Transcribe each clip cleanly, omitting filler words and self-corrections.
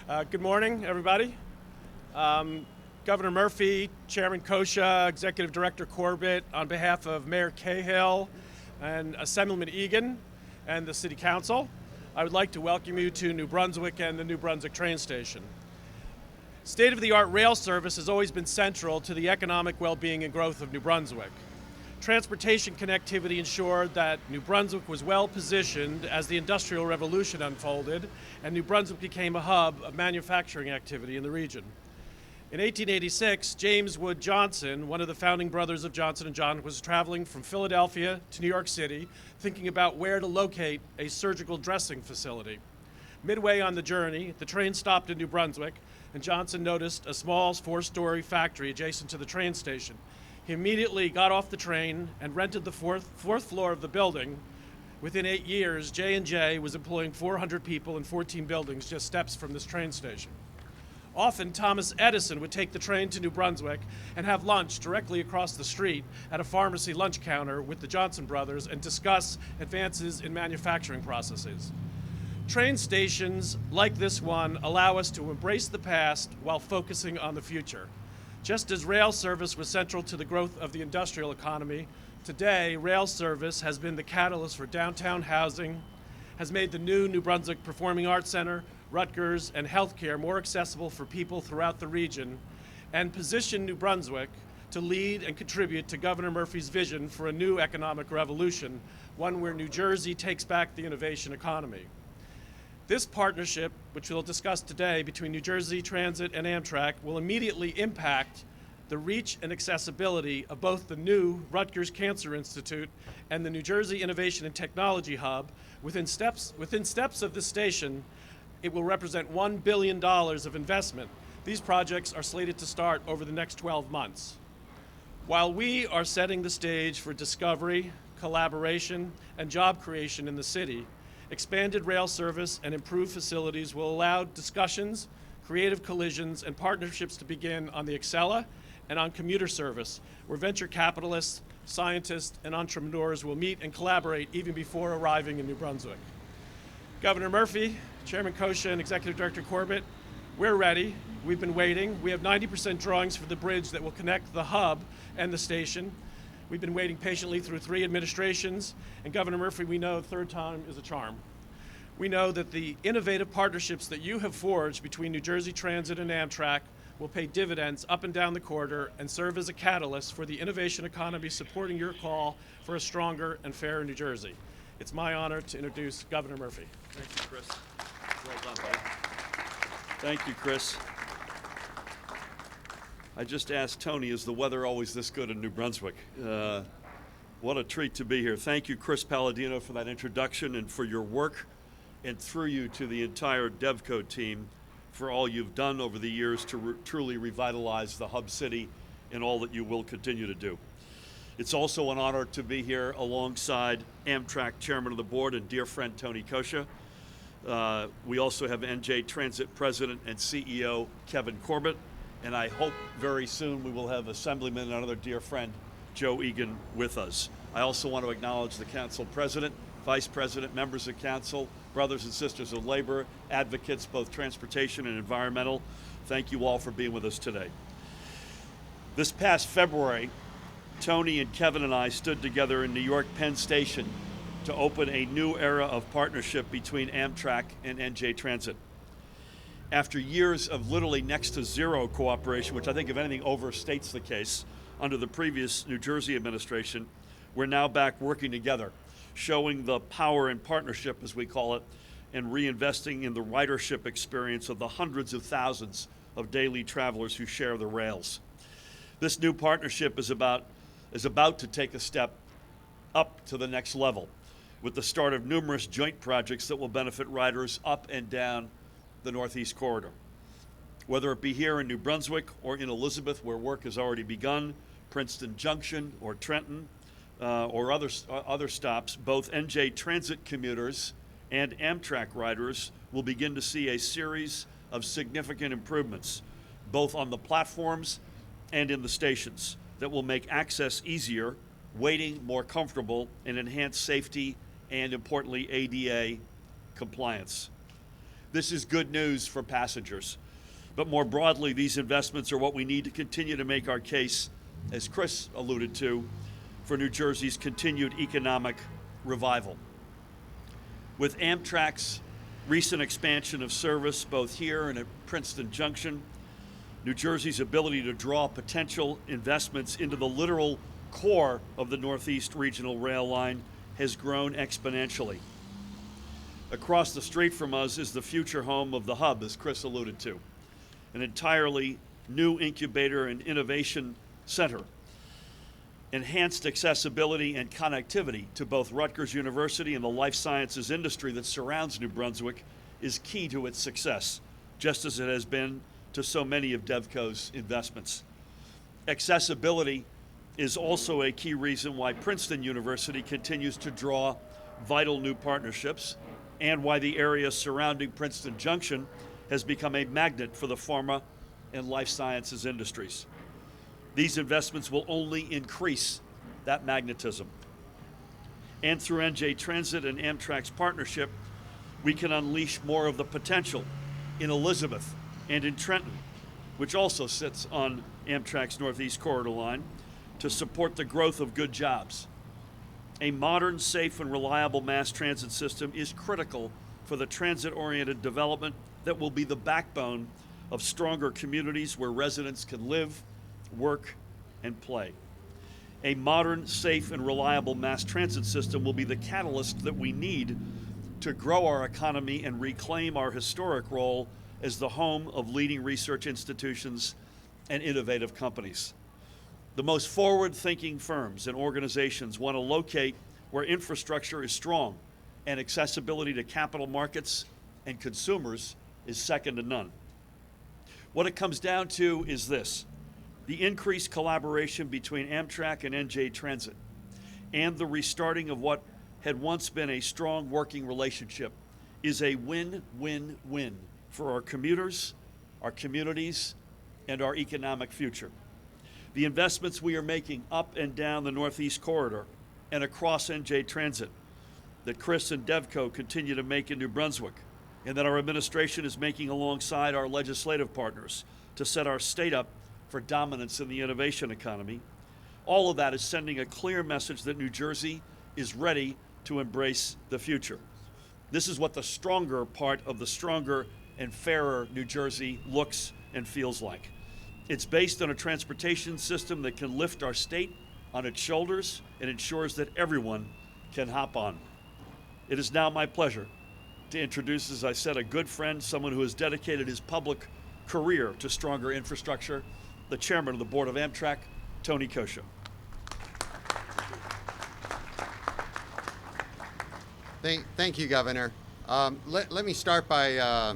Good morning, everybody. Governor Murphy, Chairman Coscia, Executive Director Corbett, on behalf of Mayor Cahill and Assemblyman Egan and the City Council, I would like to welcome you to New Brunswick and the New Brunswick train station. State-of-the-art rail service has always been central to the economic well-being and growth of New Brunswick. Transportation connectivity ensured that New Brunswick was well positioned as the Industrial Revolution unfolded, and New Brunswick became a hub of manufacturing activity in the region. In 1886, James Wood Johnson, one of the founding brothers of Johnson & Johnson, was traveling from Philadelphia to New York City, thinking about where to locate a surgical dressing facility. Midway on the journey, the train stopped in New Brunswick, and Johnson noticed a small four-story factory adjacent to the train station. He immediately got off the train and rented the fourth floor of the building. Within 8 years, J&J was employing 400 people in 14 buildings just steps from this train station. Often, Thomas Edison would take the train to New Brunswick and have lunch directly across the street at a pharmacy lunch counter with the Johnson brothers and discuss advances in manufacturing processes. Train stations like this one allow us to embrace the past while focusing on the future. Just as rail service was central to the growth of the industrial economy, today rail service has been the catalyst for downtown housing, has made the New Brunswick Performing Arts Center, Rutgers, and healthcare more accessible for people throughout the region, and positioned New Brunswick to lead and contribute to Governor Murphy's vision for a new economic revolution, one where New Jersey takes back the innovation economy. This partnership, which we'll discuss today between New Jersey Transit and Amtrak, will immediately impact the reach and accessibility of both the new Rutgers Cancer Institute and the New Jersey Innovation and Technology Hub. Within steps of this station, it will represent $1 billion of investment. These projects are slated to start over the next 12 months. While we are setting the stage for discovery, collaboration, and job creation in the city, expanded rail service and improved facilities will allow discussions, creative collisions, and partnerships to begin on the Excella and on commuter service, where venture capitalists, scientists, and entrepreneurs will meet and collaborate even before arriving in New Brunswick. Governor Murphy, Chairman Coscia, and Executive Director Corbett, we're ready. We've been waiting. We have 90% drawings for the bridge that will connect the hub and the station. We've been waiting patiently through 3 administrations, and Governor Murphy, we know third time is a charm. We know that the innovative partnerships that you have forged between New Jersey Transit and Amtrak will pay dividends up and down the corridor and serve as a catalyst for the innovation economy supporting your call for a stronger and fairer New Jersey. It's my honor to introduce Governor Murphy. Thank you, Chris. Well done, buddy. Thank you, Chris. I just asked Tony, is the weather always this good in New Brunswick? What a treat to be here. Thank you, Chris Palladino, for that introduction and for your work, and through you to the entire DevCo team for all you've done over the years to truly revitalize the hub city and all that you will continue to do. It's also an honor to be here alongside Amtrak Chairman of the Board and dear friend Tony Coscia. We also have NJ Transit President and CEO Kevin Corbett, and I hope very soon we will have Assemblyman and another dear friend, Joe Egan, with us. I also want to acknowledge the Council President, Vice President, members of Council, brothers and sisters of labor, advocates, both transportation and environmental. Thank you all for being with us today. This past February, Tony and Kevin and I stood together in New York Penn Station to open a new era of partnership between Amtrak and NJ Transit. After years of literally next to zero cooperation, which I think if anything overstates the case under the previous New Jersey administration, we're now back working together, showing the power in partnership, as we call it, and reinvesting in the ridership experience of the hundreds of thousands of daily travelers who share the rails. This new partnership is about to take a step up to the next level with the start of numerous joint projects that will benefit riders up and down the Northeast Corridor. Whether it be here in New Brunswick or in Elizabeth, where work has already begun, Princeton Junction or Trenton, or other stops, both NJ Transit commuters and Amtrak riders will begin to see a series of significant improvements, both on the platforms and in the stations, that will make access easier, waiting more comfortable, and enhance safety and, importantly, ADA compliance. This is good news for passengers. But more broadly, these investments are what we need to continue to make our case, as Chris alluded to, for New Jersey's continued economic revival. With Amtrak's recent expansion of service both here and at Princeton Junction, New Jersey's ability to draw potential investments into the literal core of the Northeast Regional Rail Line has grown exponentially. Across the street from us is the future home of the Hub, as Chris alluded to, an entirely new incubator and innovation center. Enhanced accessibility and connectivity to both Rutgers University and the life sciences industry that surrounds New Brunswick is key to its success, just as it has been to so many of DevCo's investments. Accessibility is also a key reason why Princeton University continues to draw vital new partnerships and why the area surrounding Princeton Junction has become a magnet for the pharma and life sciences industries. These investments will only increase that magnetism. And through NJ Transit and Amtrak's partnership, we can unleash more of the potential in Elizabeth and in Trenton, which also sits on Amtrak's Northeast Corridor line, to support the growth of good jobs. A modern, safe, and reliable mass transit system is critical for the transit-oriented development that will be the backbone of stronger communities where residents can live, work, and play. A modern, safe, and reliable mass transit system will be the catalyst that we need to grow our economy and reclaim our historic role as the home of leading research institutions and innovative companies. The most forward-thinking firms and organizations want to locate where infrastructure is strong and accessibility to capital markets and consumers is second to none. What it comes down to is this: the increased collaboration between Amtrak and NJ Transit and the restarting of what had once been a strong working relationship is a win-win-win for our commuters, our communities, and our economic future. The investments we are making up and down the Northeast Corridor and across NJ Transit that Chris and DevCo continue to make in New Brunswick, and that our administration is making alongside our legislative partners to set our state up for dominance in the innovation economy, all of that is sending a clear message that New Jersey is ready to embrace the future. This is what the stronger part of the stronger and fairer New Jersey looks and feels like. It's based on a transportation system that can lift our state on its shoulders and ensures that everyone can hop on. It is now my pleasure to introduce, as I said, a good friend, someone who has dedicated his public career to stronger infrastructure, the chairman of the board of Amtrak, Tony Coscia. Thank you, Governor. Let me start by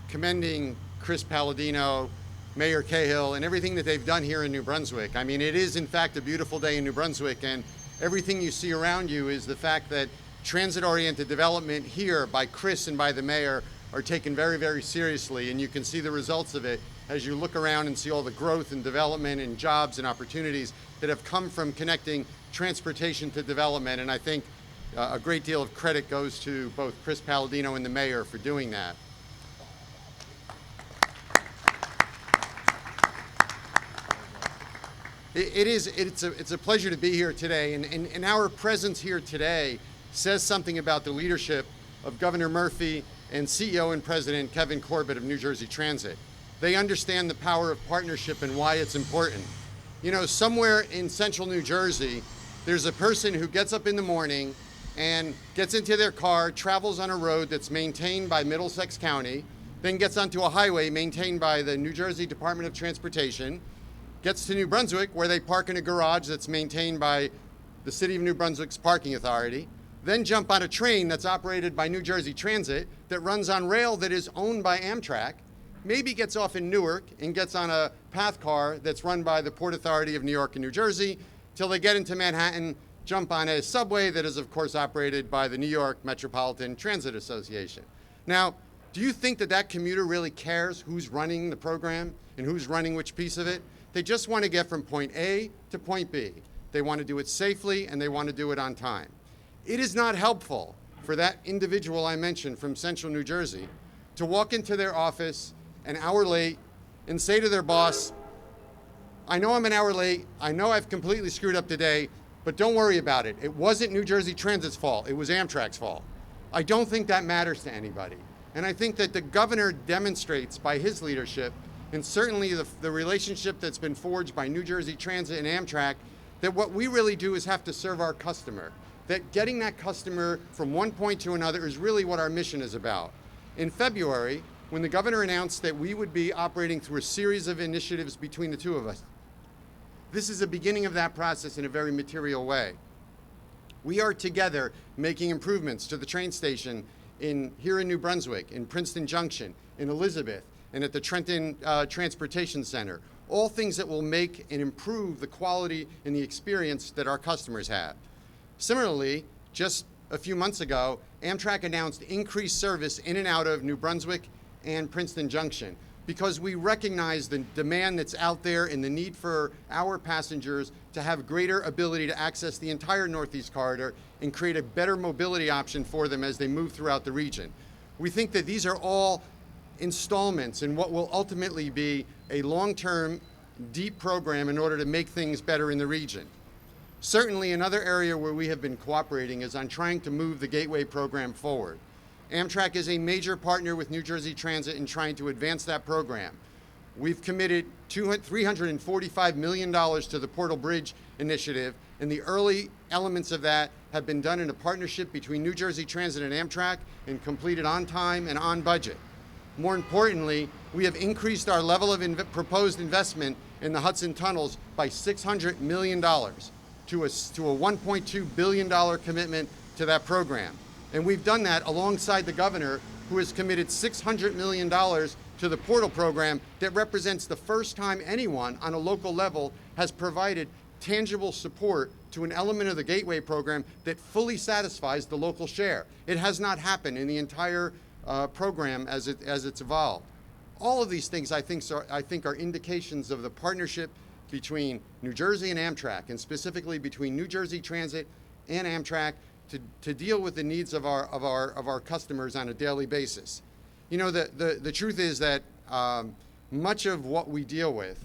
commending Chris Palladino, Mayor Cahill, and everything that they've done here in New Brunswick. I mean, it is in fact a beautiful day in New Brunswick, and everything you see around you is the fact that transit-oriented development here by Chris and by the mayor are taken very, very seriously, and you can see the results of it as you look around and see all the growth and development and jobs and opportunities that have come from connecting transportation to development. And I think a great deal of credit goes to both Chris Palladino and the mayor for doing that. It's a pleasure to be here today, and our presence here today says something about the leadership of Governor Murphy and CEO and President Kevin Corbett of New Jersey Transit. They understand the power of partnership and why it's important. You know, somewhere in central New Jersey, there's a person who gets up in the morning and gets into their car, travels on a road that's maintained by Middlesex County, then gets onto a highway maintained by the New Jersey Department of Transportation, gets to New Brunswick, where they park in a garage that's maintained by the City of New Brunswick's Parking Authority, then jump on a train that's operated by New Jersey Transit that runs on rail that is owned by Amtrak, maybe gets off in Newark and gets on a path car that's run by the Port Authority of New York and New Jersey, till they get into Manhattan, jump on a subway that is, of course, operated by the New York Metropolitan Transit Association. Now, do you think that that commuter really cares who's running the program and who's running which piece of it? They just want to get from point A to point B. They want to do it safely, and they want to do it on time. It is not helpful for that individual I mentioned from Central New Jersey to walk into their office an hour late and say to their boss, I know I'm an hour late, I know I've completely screwed up today, but don't worry about it. It wasn't New Jersey Transit's fault, it was Amtrak's fault. I don't think that matters to anybody. And I think that the governor demonstrates by his leadership, and certainly the relationship that's been forged by New Jersey Transit and Amtrak, that what we really do is have to serve our customer. That getting that customer from one point to another is really what our mission is about. In February, when the governor announced that we would be operating through a series of initiatives between the two of us, this is the beginning of that process in a very material way. We are together making improvements to the train station here in New Brunswick, in Princeton Junction, in Elizabeth, and at the Trenton Transportation Center. All things that will make and improve the quality and the experience that our customers have. Similarly, just a few months ago, Amtrak announced increased service in and out of New Brunswick and Princeton Junction because we recognize the demand that's out there and the need for our passengers to have greater ability to access the entire Northeast Corridor and create a better mobility option for them as they move throughout the region. We think that these are all installments in what will ultimately be a long-term, deep program in order to make things better in the region. Certainly another area where we have been cooperating is on trying to move the Gateway program forward. Amtrak is a major partner with New Jersey Transit in trying to advance that program. We've committed $345 million to the Portal Bridge initiative, and the early elements of that have been done in a partnership between New Jersey Transit and Amtrak and completed on time and on budget. More importantly, we have increased our level of proposed investment in the Hudson tunnels by $600 million to a $1.2 billion commitment to that program. And we've done that alongside the governor, who has committed $600 million to the Portal program that represents the first time anyone on a local level has provided tangible support to an element of the Gateway program that fully satisfies the local share. It has not happened in the entire program as it's evolved. All of these things I think are indications of the partnership between New Jersey and Amtrak, and specifically between New Jersey Transit and Amtrak to deal with the needs of our customers on a daily basis. You know, the truth is that much of what we deal with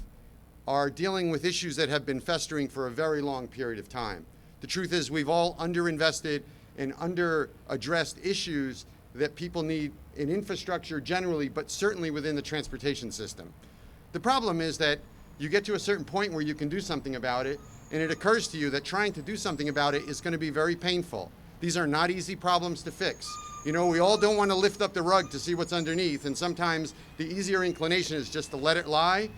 are dealing with issues that have been festering for a very long period of time. The truth is we've all underinvested and under-addressed issues that people need in infrastructure generally, but certainly within the transportation system. The problem is that you get to a certain point where you can do something about it, and it occurs to you that trying to do something about it is going to be very painful. These are not easy problems to fix. You know, we all don't want to lift up the rug to see what's underneath, and sometimes the easier inclination is just to let it lie.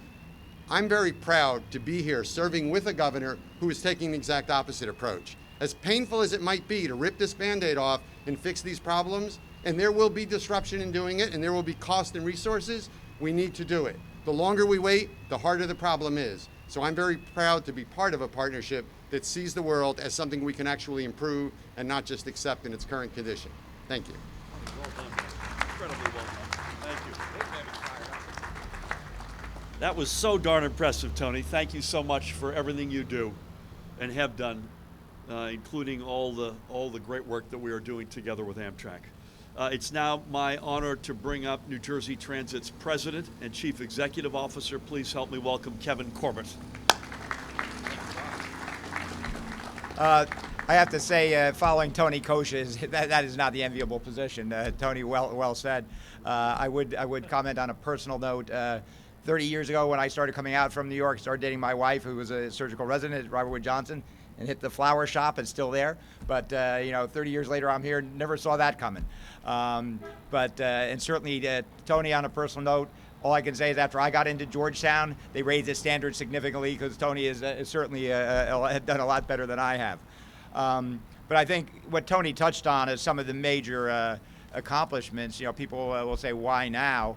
I'm very proud to be here serving with a governor who is taking the exact opposite approach. As painful as it might be to rip this Band-Aid off and fix these problems, and there will be disruption in doing it, and there will be cost and resources, we need to do it. The longer we wait, the harder the problem is. So I'm very proud to be part of a partnership that sees the world as something we can actually improve and not just accept in its current condition. Thank you. Well done. Incredibly well done. Thank you. That was so darn impressive, Tony. Thank you so much for everything you do and have done, including all the great work that we are doing together with Amtrak. It's now my honor to bring up New Jersey Transit's President and Chief Executive Officer. Please help me welcome Kevin Corbett. I have to say, following Tony Coscia, that is not the enviable position. Tony, well said. I would comment on a personal note. 30 years ago, when I started coming out from New York, started dating my wife, who was a surgical resident at Robert Wood Johnson, and hit the flower shop. It's still there, but 30 years later, I'm here. Never saw that coming. And certainly, Tony, on a personal note, all I can say is after I got into Georgetown, they raised the standards significantly because Tony is certainly done a lot better than I have. But I think what Tony touched on is some of the major accomplishments. You know, people will say, why now?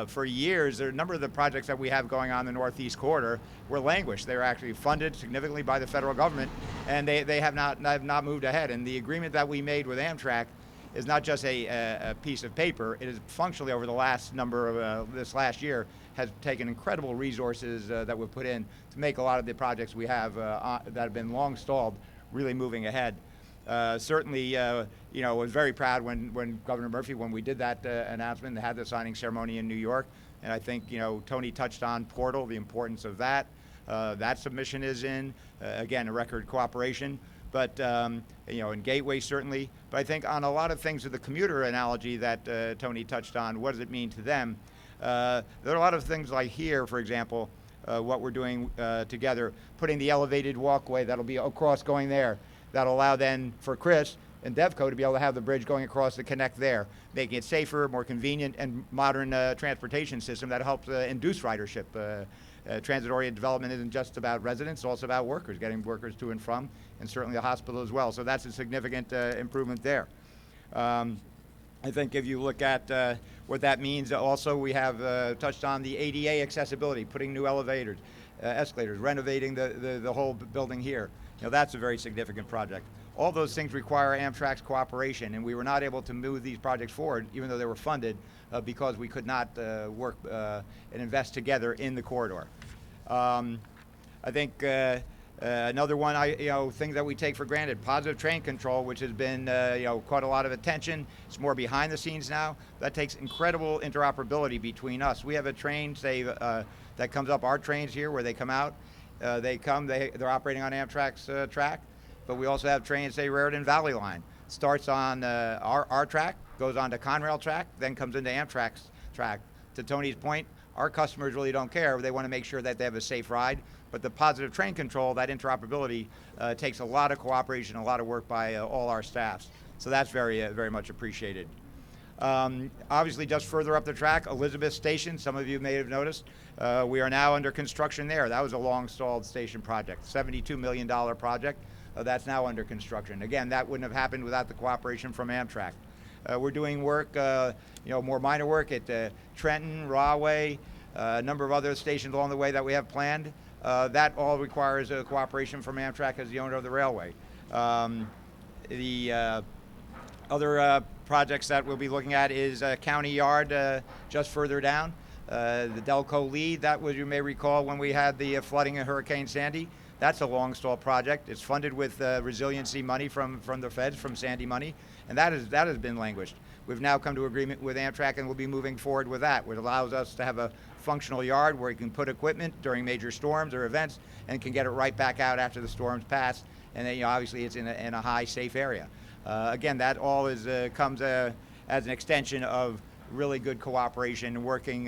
For years, there are a number of the projects that we have going on in the Northeast Corridor were languished. They were actually funded significantly by the federal government, and they have not moved ahead. And the agreement that we made with Amtrak is not just a piece of paper. It is functionally over the last this last year has taken incredible resources that we've put in to make a lot of the projects we have that have been long stalled really moving ahead. Certainly, was very proud when Governor Murphy, when we did that announcement, and had the signing ceremony in New York. And I think, Tony touched on Portal, the importance of that. That submission is in, again, a record cooperation. But, in Gateway certainly. But I think on a lot of things with the commuter analogy that Tony touched on, what does it mean to them? There are a lot of things like here, for example, what we're doing together, putting the elevated walkway that'll be across going there. That'll allow then for Chris and Devco to be able to have the bridge going across to connect there, making it safer, more convenient, and modern transportation system that helps induce ridership. Transit-oriented development isn't just about residents, it's also about workers, getting workers to and from, and certainly the hospital as well. So that's a significant improvement there. I think if you look at what that means, also we have touched on the ADA accessibility, putting new elevators, escalators, renovating the whole building here. That's a very significant project. All those things require Amtrak's cooperation, and we were not able to move these projects forward, even though they were funded, because we could not work and invest together in the corridor. I think another one, things that we take for granted, positive train control, which has been, quite a lot of attention. It's more behind the scenes now. That takes incredible interoperability between us. We have a train, say, that comes up our trains here where they come out. They're operating on Amtrak's track, but we also have trains, say, Raritan Valley Line. Starts on our track, goes on to Conrail track, then comes into Amtrak's track. To Tony's point, our customers really don't care. They want to make sure that they have a safe ride. But the positive train control, that interoperability, takes a lot of cooperation, a lot of work by all our staffs. So that's very, very much appreciated. Obviously, just further up the track, Elizabeth Station, some of you may have noticed, we are now under construction there. That was a long-stalled station project, $72 million project. That's now under construction. Again, that wouldn't have happened without the cooperation from Amtrak. We're doing work, more minor work at Trenton, Rahway, a number of other stations along the way that we have planned. That all requires cooperation from Amtrak as the owner of the railway. The other projects that we'll be looking at is County Yard, just further down. The Delco lead, that was, you may recall, when we had the flooding in Hurricane Sandy. That's a long stall project. It's funded with resiliency money from the feds, from Sandy money, and that has been languished. We've now come to agreement with Amtrak, and we'll be moving forward with that, which allows us to have a functional yard where you can put equipment during major storms or events and can get it right back out after the storms pass. And then, obviously, it's in a high, safe area. Again, that all comes as an extension of really good cooperation and working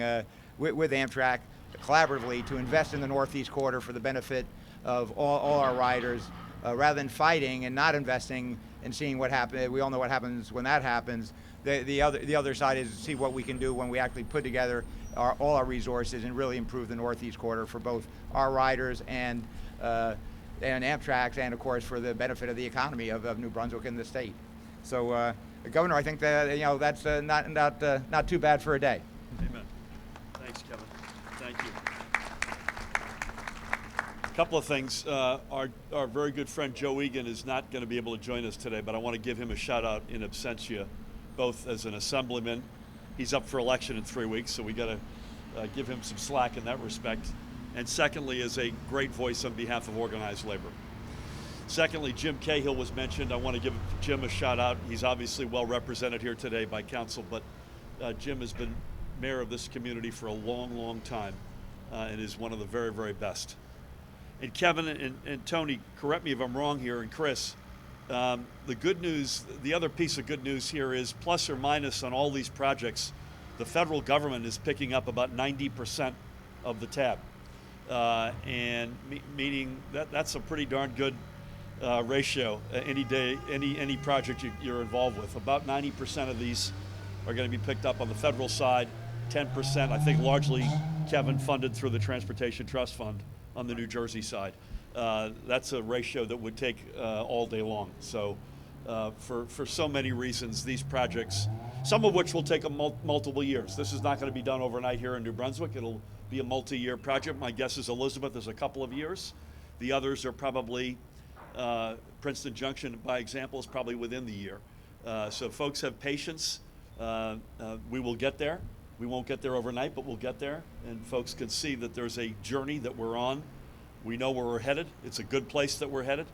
with Amtrak collaboratively to invest in the Northeast Corridor for the benefit of all our riders, rather than fighting and not investing and seeing what happens. We all know what happens when that happens. The other side is to see what we can do when we actually put together all our resources and really improve the Northeast Corridor for both our riders and Amtrak's, and of course for the benefit of the economy of New Brunswick and the state. So, Governor, I think that that's not too bad for a day. Amen. Thanks, Kevin. Thank you. A couple of things. Our very good friend Joe Egan is not going to be able to join us today, but I want to give him a shout out in absentia, both as an assemblyman. He's up for election in 3 weeks, so we got to give him some slack in that respect. And secondly, as a great voice on behalf of organized labor. Secondly, Jim Cahill was mentioned. I want to give Jim a shout out. He's obviously well represented here today by council, but Jim has been mayor of this community for a long, long time and is one of the very, very best. And Kevin and Tony, correct me if I'm wrong here, and Chris, the good news, the other piece of good news here is, plus or minus on all these projects, the federal government is picking up about 90% of the tab. And meaning that's a pretty darn good ratio any day, any project you're involved with. About 90% of these are going to be picked up on the federal side, 10%, I think largely, Kevin, funded through the Transportation Trust Fund on the New Jersey side. That's a ratio that would take all day long. So for so many reasons, these projects, some of which will take multiple years. This is not going to be done overnight here in New Brunswick. It'll be a multi-year project. My guess is Elizabeth is a couple of years. The others are probably, Princeton Junction, by example, is probably within the year. So folks, have patience. We will get there. We won't get there overnight, but we'll get there. And folks can see that there's a journey that we're on. We know where we're headed. It's a good place that we're headed.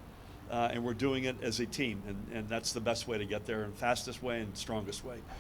and we're doing it as a team, and that's the best way to get there, and fastest way and strongest way.